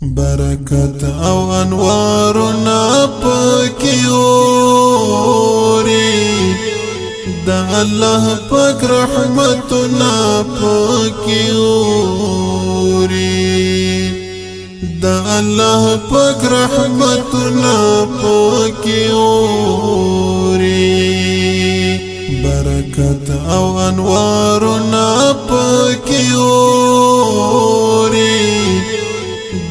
برکت او انوارنا پاکی اوري دا الله پاک رحمتنا پاکی اوري دا الله پاک رحمتنا پاکی اوري برکت او انوارنا پاکی اوري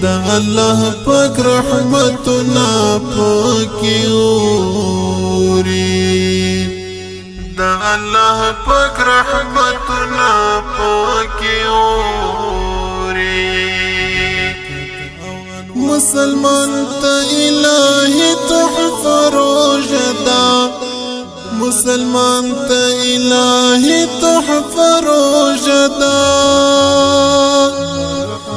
دا الله پاک رحمتنا پاکی اوري دا الله پاک رحمتنا پاکی اوري مسلمان تا الہی تحفہ روجدا مسلمان تا الہی تحفہ روجدا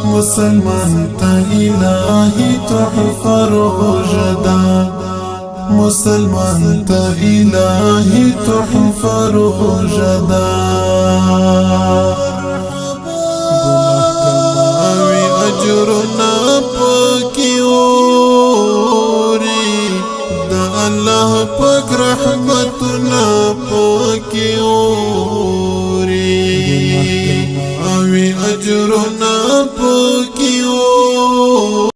مسلمان تا الہی تحفہ روجدا مسلمان تا الہی تحفہ روجدا گناہگاوی اجرنا پاکی اوری دا اللہ پاک رحمتنا پاکی اوری